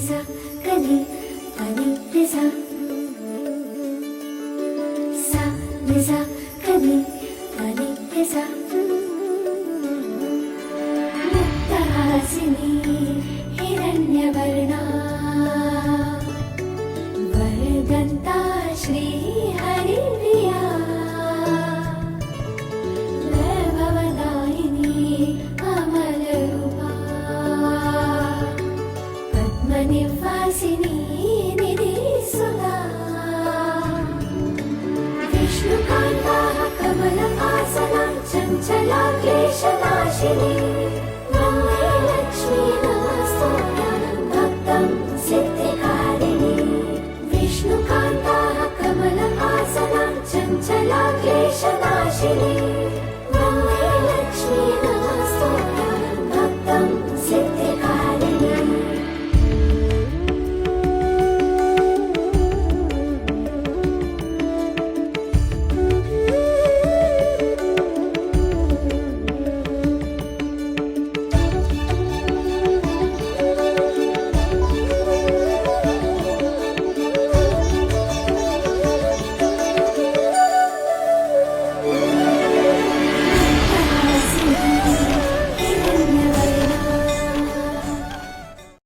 सा कनि पनि रे सा रे सा कनि पनि रे सा मुक्तहासिनी हिरण्यवर्णा वरदन्ता श्रीहरिप्रिया वैभवदायिनी अमलरूपा पद्मनिवासिनी निधिसुधा विष्णुकान्ता कमलहासना चञ्चला क्लेशनाशिनी